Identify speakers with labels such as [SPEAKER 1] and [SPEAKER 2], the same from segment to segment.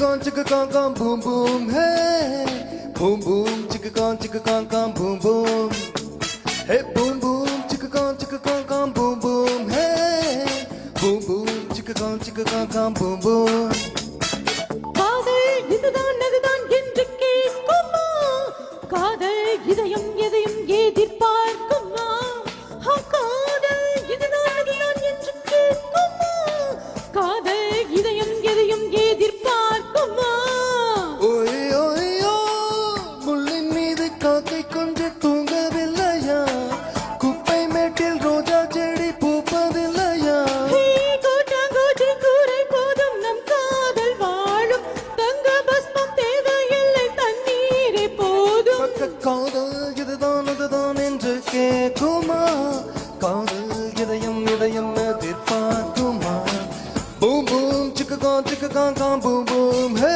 [SPEAKER 1] con, boom boom, hey. Boom boom, con, boom boom. Hey, boom boom, con, boom boom, hey. Boom boom, con, boom boom.
[SPEAKER 2] காதல் இதுதான் அதுதான் என்று கேட்குமா காதல் இதயம் எதையும் எதிர்பார்க்குமா காதல் இதுதான் அதுதான் என்று கேட்குமா காதல் இதயம் எதையும் எதிர்பார்க்குமா
[SPEAKER 1] ஓய் ஓய் ஓ முள்ளின் மீது காக்கை கொஞ்சம் தூங்கவில்லையா குப்பை மேட்டில் ரோஜா செடி பூப்பதில்லையா
[SPEAKER 2] கோட்டாங்கோட்டி கூரை போதும் நம் காதல் வாழும் தங்க பஸ்மம் தேவையில்லை தண்ணீரே போதும்
[SPEAKER 1] காதல் இதுதான் அதுதான் என்று கேட்குமா காதல் இதயம் இதயம் எதிர்பார்க்குமா பூம் பூம் சிக்ககான் boom boom hey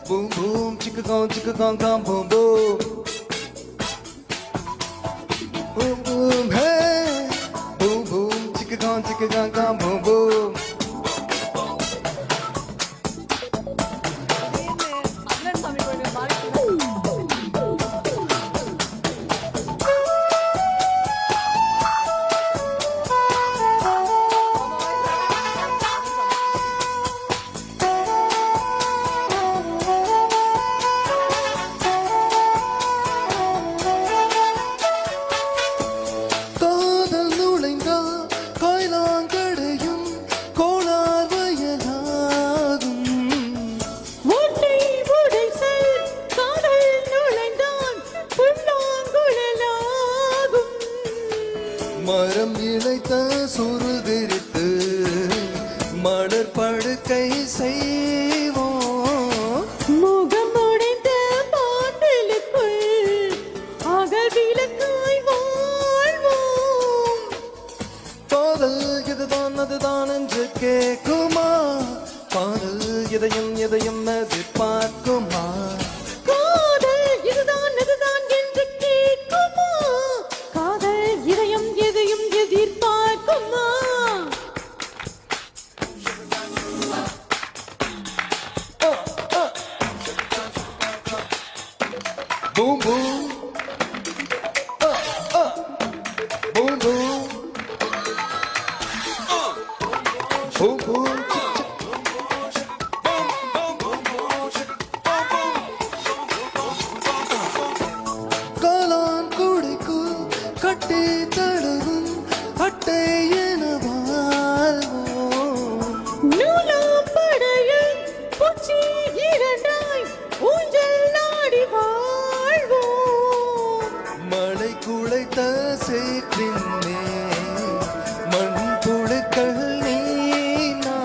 [SPEAKER 1] boom boom சிக்ககான் boom boom boom boom hey boom boom சிக்ககான் பூம் பூம் மரம் இழைத்த சுருதிரித்து மலர் படுக்கை செய்வோம்
[SPEAKER 2] முகம் உடைந்த பாண்டலுக்குள் அகல் விளக்காய் வாழ்வோம்
[SPEAKER 1] காதல் இதுதான் அதுதான் என்று கேட்குமா காதல் இதயம் இதயம் எதிர்பார்க்குமா
[SPEAKER 2] காதல் இதுதான் அதுதான் என்று கேட்குமா காதல் இதயம் எதையும் எதிர்பார்க்குமா
[SPEAKER 1] boom boom boom boom boom boom காலான் குடிக்கு கட்டி தடவும் அட்டை என வாழ்வோம்
[SPEAKER 2] நூலாம் படையில் பூச்சி இரண்டாய் ஊஞ்சல் நாடி வாழ்வோம்
[SPEAKER 1] மழை குளைத்த சேற்றின் மண் புழுக்கள் நீனா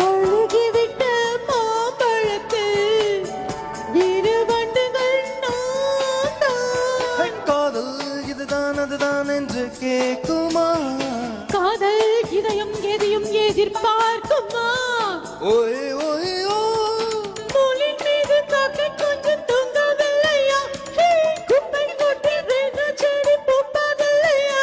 [SPEAKER 2] அழுகிவிட்ட மாம்பழத்தில் இரு வண்டுகள் நான்
[SPEAKER 1] காதல் இதுதான் அதுதான் என்று கேட்குமா
[SPEAKER 2] காதல் இதயம் எதையும் எதிர்பார்க்குமா
[SPEAKER 1] ஓய் ஓய் ஓ
[SPEAKER 2] மூலின் மீது காக்கை கொஞ்சம் தூங்கவில்லையா குப்பை கொட்டி ரோஜா செடி பூப்பதில்லையா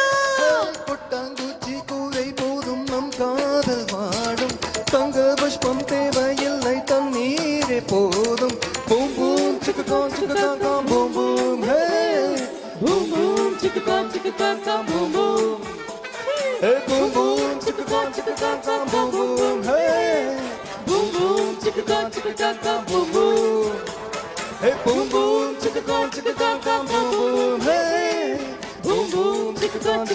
[SPEAKER 1] கொட்டாங்குச்சி கூரை போதும் நம் காதல் வாடும் தங்க புஷ்பம் தேவையில்லை தண்ணீரே போதும் பூம் பூம் சிக்ககான் boom boom hey boom boom சிக்ககான் boom boom hey boom boom சிக்ககான் boom boom hey boom boom சிக்ககான் boom boom hey boom boom சிக்ககான் boom boom hey boom boom சிக்ககான்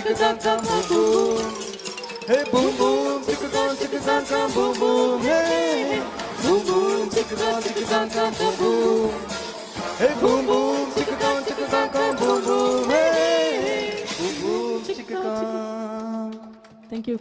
[SPEAKER 1] boom boom Hey boom boom, chicken boom boom. Hey boom boom, chicken boom boom. Hey boom boom, chicken boom boom. Hey boom boom, chicken.
[SPEAKER 2] Thank you.